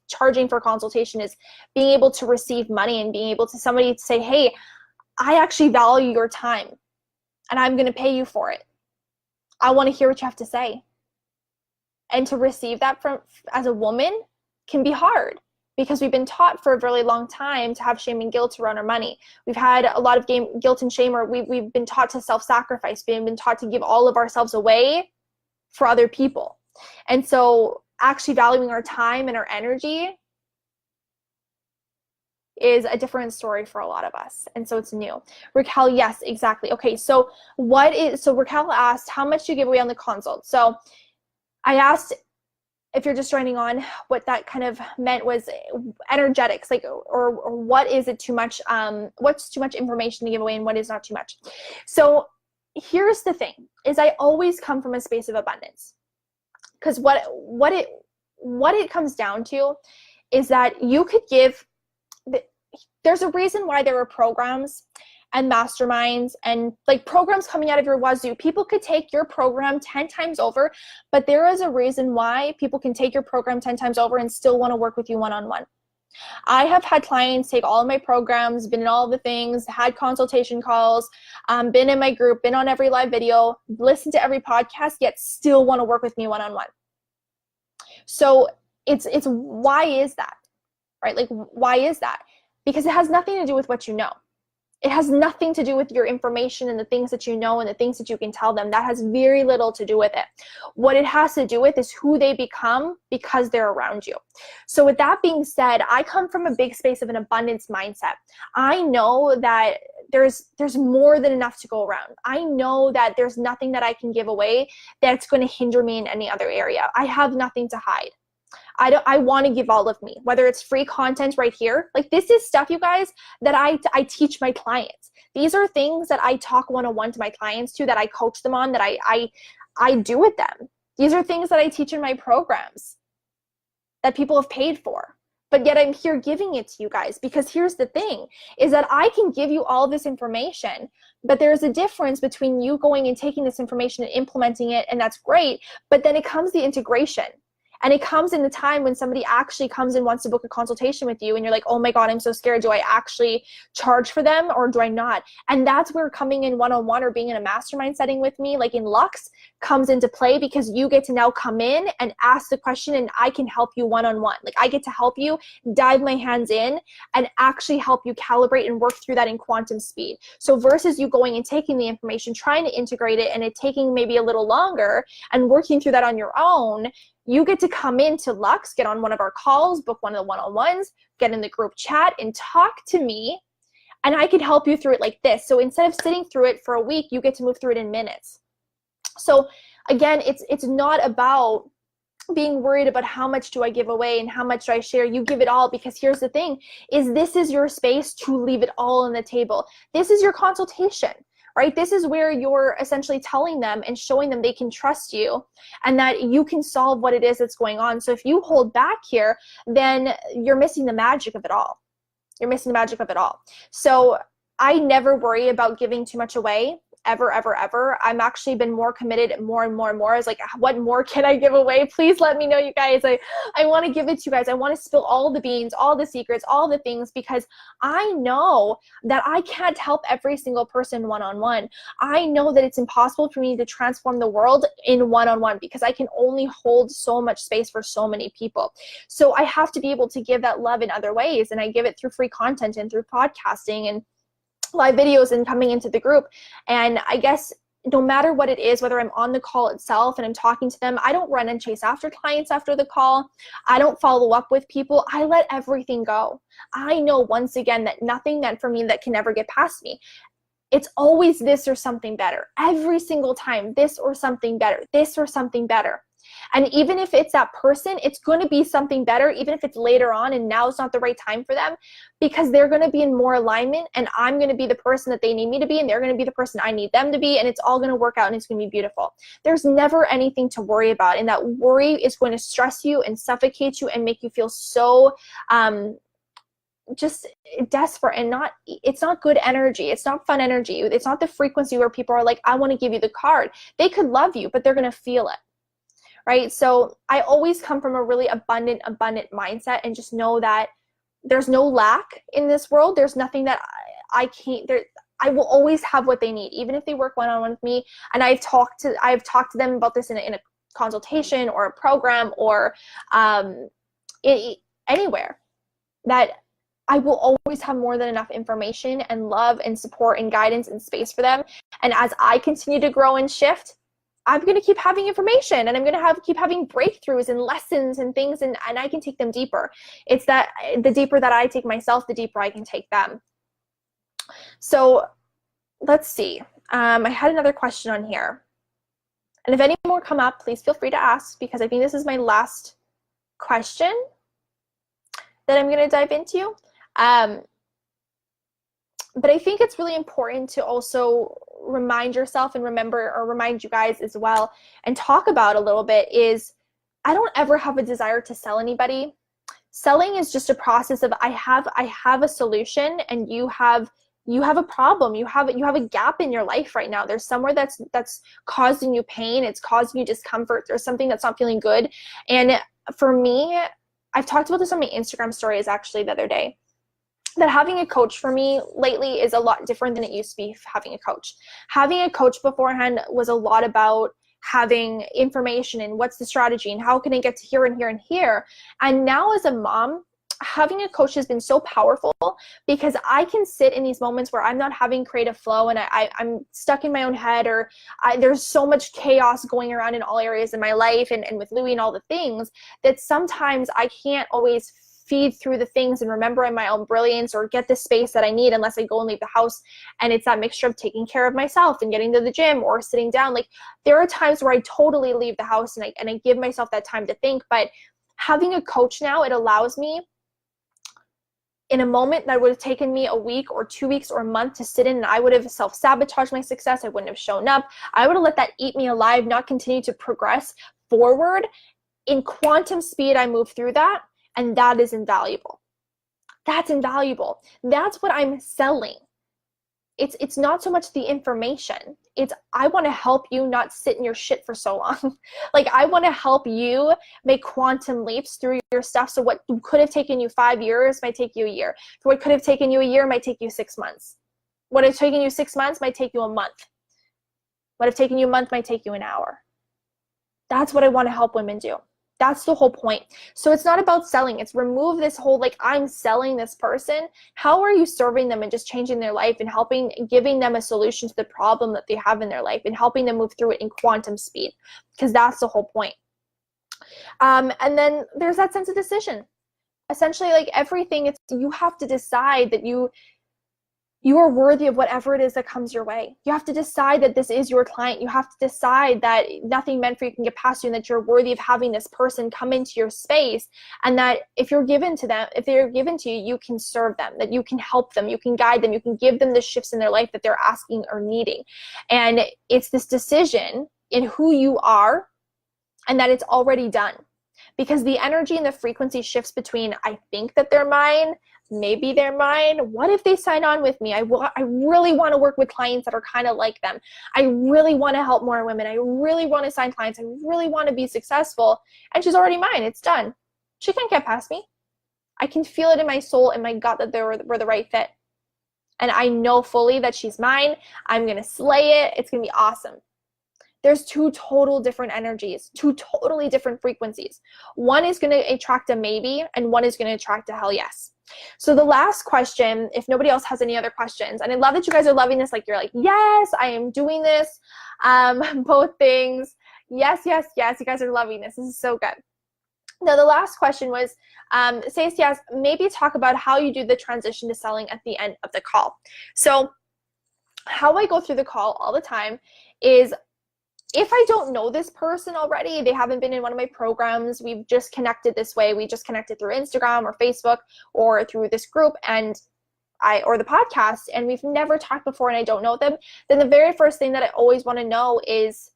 A: charging for consultation, is being able to receive money and being able to somebody to say, hey, I actually value your time and I'm going to pay you for it. I want to hear what you have to say. And to receive that as a woman can be hard because we've been taught for a really long time to have shame and guilt around our money. We've had a lot of guilt and shame, or we've been taught to self-sacrifice. We've been taught to give all of ourselves away for other people. And so actually valuing our time and our energy is a different story for a lot of us. And so it's new. Raquel, yes, exactly. Okay, so Raquel asked, how much do you give away on the consult? So I asked, if you're just joining on, what that kind of meant was energetics, like, or what is it too much, what's too much information to give away and what is not too much. So here's the thing, is I always come from a space of abundance. Because what it comes down to is that you could give, there's a reason why there are programs and masterminds and like programs coming out of your wazoo. People could take your program 10 times over, but there is a reason why people can take your program 10 times over and still want to work with you one-on-one. I have had clients take all of my programs, been in all the things, had consultation calls, been in my group, been on every live video, listened to every podcast, yet still want to work with me one-on-one. So it's why is that, right? Like, why is that? Because it has nothing to do with what you know. It has nothing to do with your information and the things that you know and the things that you can tell them. That has very little to do with it. What it has to do with is who they become because they're around you. So with that being said, I come from a big space of an abundance mindset. I know that there's more than enough to go around. I know that there's nothing that I can give away that's going to hinder me in any other area. I have nothing to hide. I want to give all of me, whether it's free content right here. Like, this is stuff, you guys, that I teach my clients. These are things that I talk one-on-one to my clients that I coach them on, that I do with them. These are things that I teach in my programs that people have paid for. But yet I'm here giving it to you guys, because here's the thing, is that I can give you all this information, but there's a difference between you going and taking this information and implementing it, and that's great, but then it comes the integration. And it comes in the time when somebody actually comes and wants to book a consultation with you and you're like, oh my God, I'm so scared. Do I actually charge for them or do I not? And that's where coming in one-on-one or being in a mastermind setting with me, like in LUXE, comes into play, because you get to now come in and ask the question and I can help you one-on-one. Like, I get to help you dive my hands in and actually help you calibrate and work through that in quantum speed. So versus you going and taking the information, trying to integrate it, and it taking maybe a little longer and working through that on your own, you get to come into LUXE, get on one of our calls, book one of the one-on-ones, get in the group chat and talk to me, and I can help you through it like this. So instead of sitting through it for a week, you get to move through it in minutes. So again, it's not about being worried about how much do I give away and how much do I share. You give it all, because here's the thing, is this is your space to leave it all on the table. This is your consultation. Right? This is where you're essentially telling them and showing them they can trust you and that you can solve what it is that's going on. So if you hold back here, then you're missing the magic of it all. You're missing the magic of it all. So I never worry about giving too much away. Ever, ever, ever. I'm actually been more committed more and more and more. It's like, what more can I give away? Please let me know, you guys. I want to give it to you guys. I want to spill all the beans, all the secrets, all the things, because I know that I can't help every single person one-on-one. I know that it's impossible for me to transform the world in one-on-one, because I can only hold so much space for so many people. So I have to be able to give that love in other ways, and I give it through free content and through podcasting and live videos and coming into the group. And I guess no matter what it is, whether I'm on the call itself and I'm talking to them, I don't run and chase after clients after the call. I don't follow up with people. I let everything go. I know, once again, that nothing meant for me that can ever get past me. It's always this or something better. Every single time, this or something better, this or something better. And even if it's that person, it's going to be something better, even if it's later on and now is not the right time for them, because they're going to be in more alignment and I'm going to be the person that they need me to be and they're going to be the person I need them to be, and it's all going to work out and it's going to be beautiful. There's never anything to worry about, and that worry is going to stress you and suffocate you and make you feel so just desperate, and it's not good energy. It's not fun energy. It's not the frequency where people are like, I want to give you the card. They could love you, but they're going to feel it. Right? So I always come from a really abundant mindset, and just know that there's no lack in this world. There's nothing that I can't, I will always have what they need, even if they work one-on-one with me. And I've talked to them about this in a consultation or a program or anywhere. that I will always have more than enough information and love and support and guidance and space for them. And as I continue to grow and shift, I'm going to keep having information, and I'm going to keep having breakthroughs and lessons and things, and I can take them deeper. It's that the deeper that I take myself, the deeper I can take them. So let's see. I had another question on here. And if any more come up, please feel free to ask, because I think this is my last question that I'm going to dive into. But I think it's really important to also remind yourself and remember, or remind you guys as well, and talk about a little bit, is I don't ever have a desire to sell anybody. Selling is just a process of I have a solution, and you have a problem. You have a gap in your life right now. There's somewhere that's causing you pain. It's causing you discomfort. There's something that's not feeling good. And for me, I've talked about this on my Instagram stories actually the other day, that having a coach for me lately is a lot different than it used to be having a coach. Having a coach beforehand was a lot about having information and what's the strategy and how can I get to here and here and here. And now as a mom, having a coach has been so powerful, because I can sit in these moments where I'm not having creative flow and I'm stuck in my own head, or there's so much chaos going around in all areas in my life and with Louie and all the things, that sometimes I can't always feed through the things and remember in my own brilliance or get the space that I need unless I go and leave the house. And it's that mixture of taking care of myself and getting to the gym or sitting down. Like, there are times where I totally leave the house and I give myself that time to think. But having a coach now, it allows me, in a moment that would have taken me a week or 2 weeks or a month to sit in, and I would have self-sabotaged my success, I wouldn't have shown up, I would have let that eat me alive, not continue to progress forward. In quantum speed, I move through that. And that is invaluable. That's invaluable. That's what I'm selling. It's not so much the information. It's I want to help you not sit in your shit for so long. Like, I want to help you make quantum leaps through your stuff. So what could have taken you 5 years might take you a year. What could have taken you a year might take you 6 months. What has taken you 6 months might take you a month. What have taken you a month might take you an hour. That's what I want to help women do. That's the whole point. So it's not about selling. It's remove this whole, like, I'm selling this person. How are you serving them and just changing their life and helping, giving them a solution to the problem that they have in their life and helping them move through it in quantum speed? Because that's the whole point. And then there's that sense of decision. Essentially, like everything, it's you have to decide that you are worthy of whatever it is that comes your way. You have to decide that this is your client. You have to decide that nothing meant for you can get past you, and that you're worthy of having this person come into your space, and that if they're given to you, you can serve them, that you can help them, you can guide them, you can give them the shifts in their life that they're asking or needing. And it's this decision in who you are, and that it's already done. Because the energy and the frequency shifts between, I think that they're mine, maybe they're mine, what if they sign on with me? I really want to work with clients that are kind of like them. I really want to help more women. I really want to sign clients. I really want to be successful. And she's already mine. It's done. She can't get past me. I can feel it in my soul and my gut that we're the right fit. And I know fully that she's mine. I'm going to slay it. It's going to be awesome. There's two total different energies, two totally different frequencies. One is going to attract a maybe, and one is going to attract a hell yes. So the last question, if nobody else has any other questions, and I love that you guys are loving this, like you're like, yes, I am doing this, both things. Yes, yes, yes, you guys are loving this. This is so good. Now, the last question was, says yes, maybe talk about how you do the transition to selling at the end of the call. So how I go through the call all the time is, if I don't know this person already, they haven't been in one of my programs, we've just connected this way, we just connected through Instagram or Facebook or through this group or the podcast, and we've never talked before and I don't know them, then the very first thing that I always want to know is,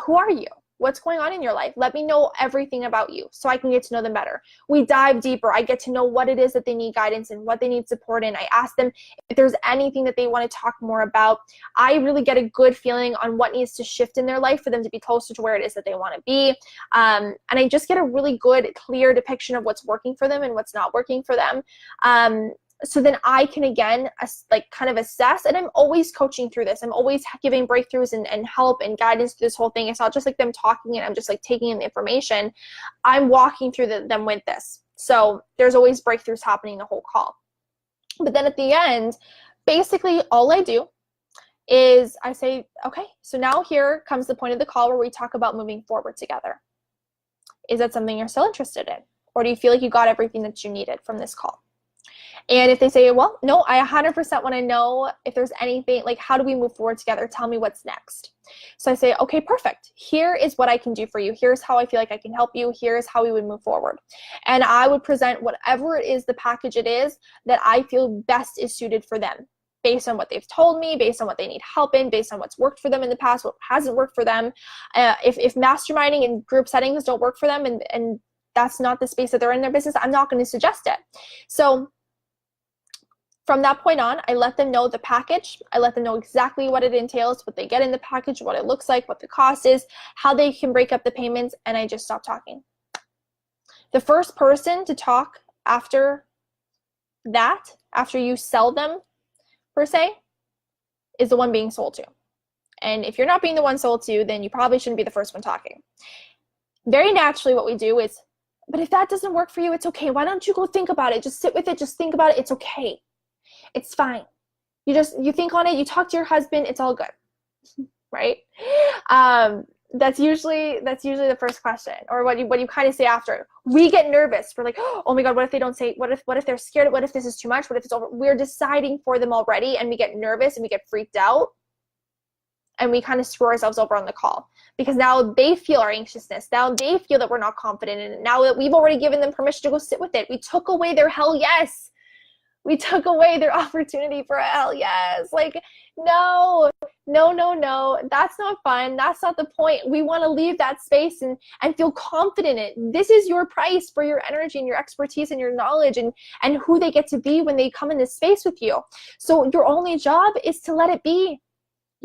A: who are you? What's going on in your life? Let me know everything about you so I can get to know them better. We dive deeper. I get to know what it is that they need guidance in, what they need support in. I ask them if there's anything that they want to talk more about. I really get a good feeling on what needs to shift in their life for them to be closer to where it is that they want to be. And I just get a really good, clear depiction of what's working for them and what's not working for them. So then I can, again, kind of assess, and I'm always coaching through this. I'm always giving breakthroughs and help and guidance through this whole thing. It's not just like them talking and I'm just like taking in the information. I'm walking through them with this. So there's always breakthroughs happening the whole call. But then at the end, basically all I do is I say, okay, so now here comes the point of the call where we talk about moving forward together. Is that something you're still interested in? Or do you feel like you got everything that you needed from this call? And if they say, well, no, I 100% want to know if there's anything, like, how do we move forward together? Tell me what's next. So I say, okay, perfect. Here is what I can do for you. Here's how I feel like I can help you. Here's how we would move forward. And I would present whatever it is, the package it is that I feel best is suited for them, based on what they've told me, based on what they need help in, based on what's worked for them in the past, what hasn't worked for them. If masterminding and group settings don't work for them and that's not the space that they're in their business, I'm not going to suggest it. So from that point on, I let them know the package. I let them know exactly what it entails, what they get in the package, what it looks like, what the cost is, how they can break up the payments, and I just stop talking. The first person to talk after that, after you sell them, per se, is the one being sold to. And if you're not being the one sold to, then you probably shouldn't be the first one talking. Very naturally, what we do is, but if that doesn't work for you, it's okay. Why don't you go think about it? Just sit with it. Just think about it. It's okay. It's fine. You think on it. You talk to your husband. It's all good, right? That's usually the first question, or what you kind of say after. We get nervous. We're like, oh my God, what if they don't say? What if they're scared? What if this is too much? What if it's over? We're deciding for them already, and we get nervous and we get freaked out, and we kind of screw ourselves over on the call because now they feel our anxiousness. Now they feel that we're not confident in it. Now that we've already given them permission to go sit with it, we took away their hell yes. We took away their opportunity for a hell yes. Like, no. That's not fun. That's not the point. We want to leave that space and feel confident in it. This is your price for your energy and your expertise and your knowledge and who they get to be when they come in this space with you. So your only job is to let it be.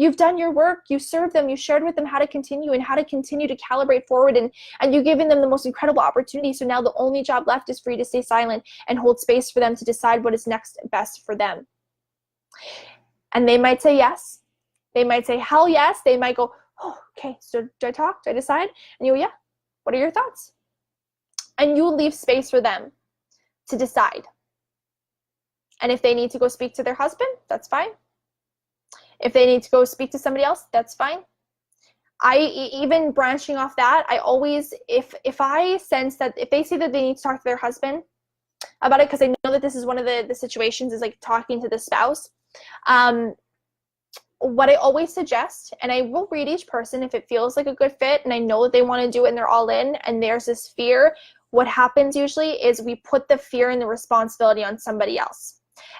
A: You've done your work, you served them, you shared with them how to continue to calibrate forward, and you've given them the most incredible opportunity. So now the only job left is for you to stay silent and hold space for them to decide what is next best for them. And they might say yes. They might say hell yes. They might go, oh, okay, so do I talk? Do I decide? And you go, yeah. What are your thoughts? And you leave space for them to decide. And if they need to go speak to their husband, that's fine. If they need to go speak to somebody else, that's fine. Even branching off that, I always, if I sense that, if they say that they need to talk to their husband about it, because I know that this is one of the situations is like talking to the spouse, what I always suggest, and I will read each person if it feels like a good fit, and I know that they want to do it and they're all in, and there's this fear, what happens usually is we put the fear and the responsibility on somebody else.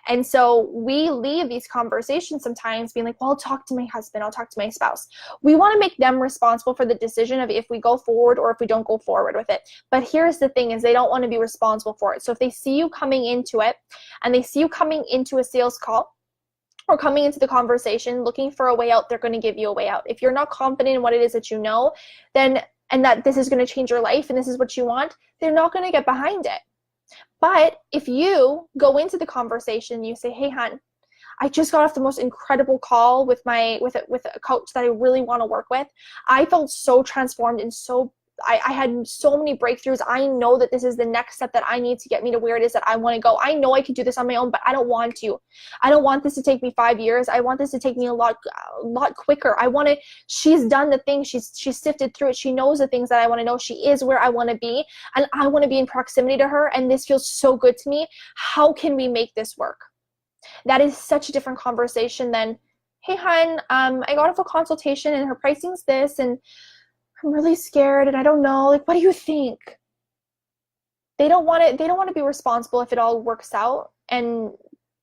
A: And so we leave these conversations sometimes being like, well, I'll talk to my husband, I'll talk to my spouse. We want to make them responsible for the decision of if we go forward or if we don't go forward with it. But here's the thing is they don't want to be responsible for it. So if they see you coming into it and they see you coming into a sales call or coming into the conversation looking for a way out, they're going to give you a way out. If you're not confident in what it is that you know, then and that this is going to change your life and this is what you want, they're not going to get behind it. But if you go into the conversation, you say, hey, hon, I just got off the most incredible call with a coach that I really want to work with. I felt so transformed and I had so many breakthroughs. I know that this is the next step that I need to get me to where it is that I want to go. I know I could do this on my own, but I don't want to. I don't want this to take me 5 years. I want this to take me a lot quicker. She's done the thing. She's sifted through it. She knows the things that I want to know. She is where I want to be, and I want to be in proximity to her, and this feels so good to me. How can we make this work? That is such a different conversation than, hey, hon, I got off a consultation and her pricing's this, and I'm really scared and I don't know, like, what do you think? They don't want to be responsible if it all works out and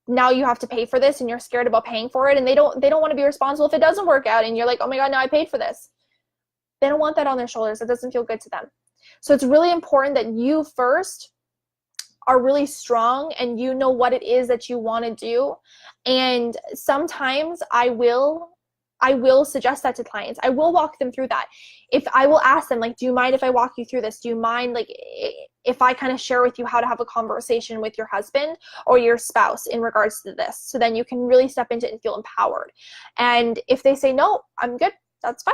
A: now you have to pay for this and you're scared about paying for it, and they don't want to be responsible if it doesn't work out and you're like, oh my God, now I paid for this. They don't want that on their shoulders. It doesn't feel good to them. So it's really important that you first are really strong and you know what it is that you want to do. And sometimes I will suggest that to clients. I will walk them through that. If I will ask them, like, do you mind if I walk you through this? Do you mind, like, if I kind of share with you how to have a conversation with your husband or your spouse in regards to this? So then you can really step into it and feel empowered. And if they say, no, I'm good, that's fine.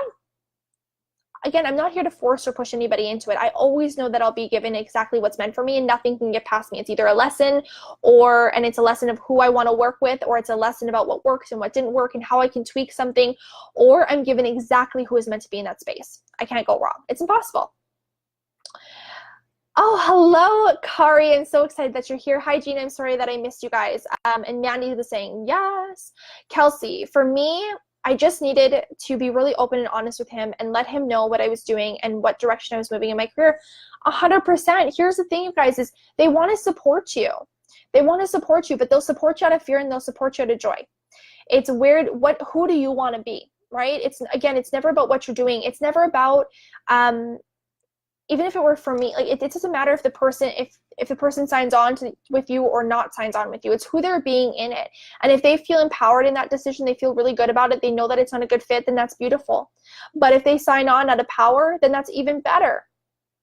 A: again, I'm not here to force or push anybody into it. I always know that I'll be given exactly what's meant for me, and nothing can get past me. It's either a lesson and it's a lesson of who I want to work with, or it's a lesson about what works and what didn't work and how I can tweak something, or I'm given exactly who is meant to be in that space. I can't go wrong. It's impossible. Oh, hello, Kari. I'm so excited that you're here. Hi, Gina. I'm sorry that I missed you guys. And Mandy was saying yes. Kelsey, for me, I just needed to be really open and honest with him and let him know what I was doing and what direction I was moving in my career. 100%. Here's the thing, you guys, is they want to support you. They want to support you, but they'll support you out of fear and they'll support you out of joy. It's weird. Who do you want to be, right? It's never about what you're doing. It's never about, even if it were for me, like it doesn't matter if the person signs on with you or not signs on with you. It's who they're being in it. And if they feel empowered in that decision, they feel really good about it, they know that it's not a good fit, then that's beautiful. But if they sign on out of power, then that's even better.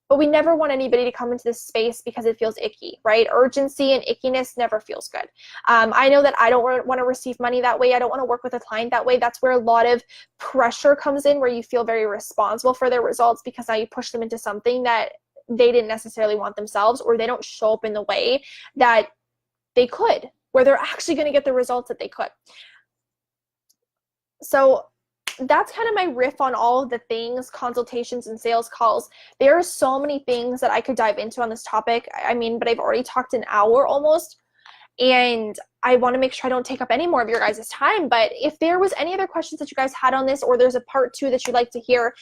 A: But we never want anybody to come into this space because it feels icky, right? Urgency and ickiness never feels good. I know that I don't want to receive money that way. I don't want to work with a client that way. That's where a lot of pressure comes in, where you feel very responsible for their results because now you push them into something that they didn't necessarily want themselves, or they don't show up in the way that they could, where they're actually going to get the results that they could. So that's kind of my riff on all of the things, consultations and sales calls. There are so many things that I could dive into on this topic. I mean, but I've already talked an hour almost, and I want to make sure I don't take up any more of your guys' time. But if there was any other questions that you guys had on this, or there's a part 2 that you'd like to hear,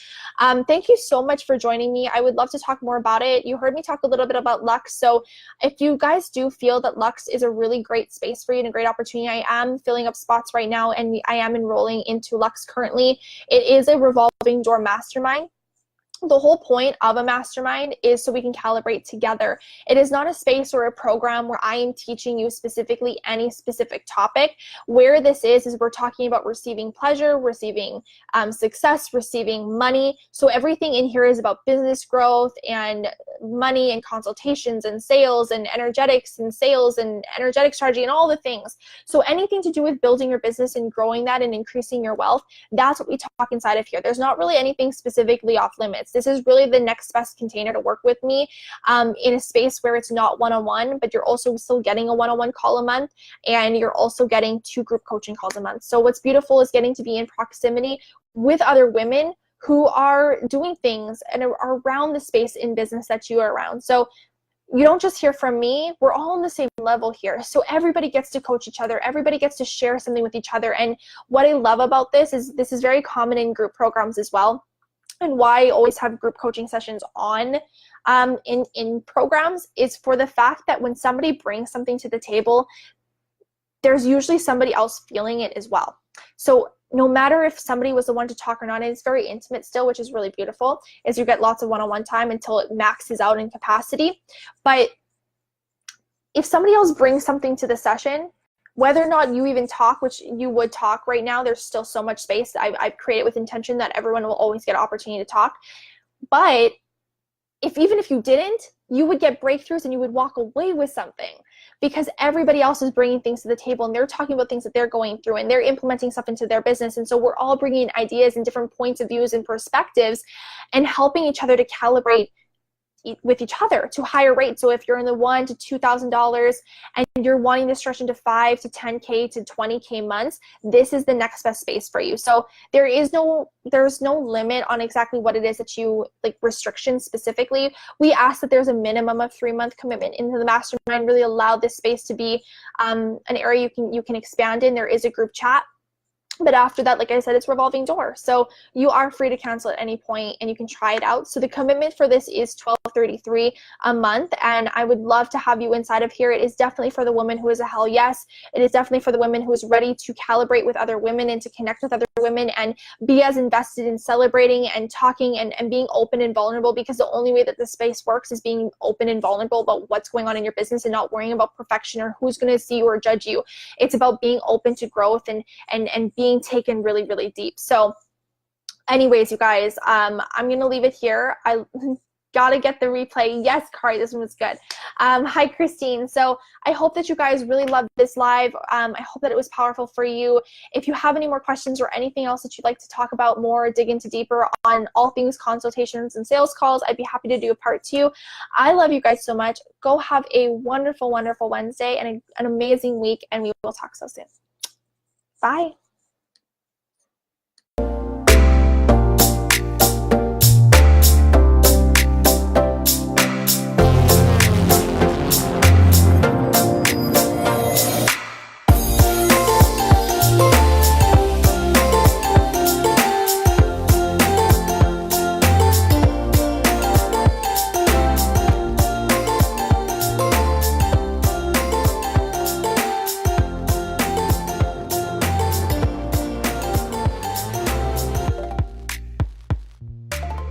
A: thank you so much for joining me. I would love to talk more about it. You heard me talk a little bit about LUXE. So if you guys do feel that LUXE is a really great space for you and a great opportunity, I am filling up spots right now, and I am enrolling into LUXE currently. It is a revolving door mastermind. The whole point of a mastermind is so we can calibrate together. It is not a space or a program where I am teaching you specifically any specific topic. Where this is we're talking about receiving pleasure, receiving success, receiving money. So everything in here is about business growth and money and consultations and sales and energetics and sales and energetic strategy and all the things. So anything to do with building your business and growing that and increasing your wealth, that's what we talk inside of here. There's not really anything specifically off limits. This is really the next best container to work with me in a space where it's not one-on-one, but you're also still getting a one-on-one call a month, and you're also getting 2 group coaching calls a month. So what's beautiful is getting to be in proximity with other women who are doing things and are around the space in business that you are around. So you don't just hear from me, we're all on the same level here. So everybody gets to coach each other, everybody gets to share something with each other. And what I love about this is very common in group programs as well. And why I always have group coaching sessions on in programs is for the fact that when somebody brings something to the table, there's usually somebody else feeling it as well. So no matter if somebody was the one to talk or not, it's very intimate still, which is really beautiful, is you get lots of one-on-one time until it maxes out in capacity. But if somebody else brings something to the session, whether or not you even talk, which you would talk right now, there's still so much space. I've created with intention that everyone will always get an opportunity to talk. But even if you didn't, you would get breakthroughs and you would walk away with something, because everybody else is bringing things to the table and they're talking about things that they're going through and they're implementing stuff into their business. And so we're all bringing ideas and different points of views and perspectives and helping each other to calibrate with each other to higher rates. So if you're in the $1,000 to $2,000 and you're wanting to stretch into 5 to 10K to 20K months, this is the next best space for you. So there's no limit on exactly what it is that you like, restrictions specifically. We ask that there's a minimum of 3-month commitment into the mastermind, really allow this space to be an area you can expand in. There is a group chat. But after that, like I said, it's revolving door. So you are free to cancel at any point and you can try it out. So the commitment for this is $1,233 a month. And I would love to have you inside of here. It is definitely for the woman who is a hell yes. It is definitely for the woman who is ready to calibrate with other women and to connect with other women and be as invested in celebrating and talking and being open and vulnerable, because the only way that this space works is being open and vulnerable about what's going on in your business and not worrying about perfection or who's going to see you or judge you. It's about being open to growth and being taken really, really deep. So anyways, you guys, I'm going to leave it here. Gotta get the replay. Yes, Kari, this one was good. Hi, Christine. So I hope that you guys really loved this live. I hope that it was powerful for you. If you have any more questions or anything else that you'd like to talk about more, dig into deeper on all things consultations and sales calls, I'd be happy to do a part 2. I love you guys so much. Go have a wonderful, wonderful Wednesday and an amazing week, and we will talk so soon. Bye.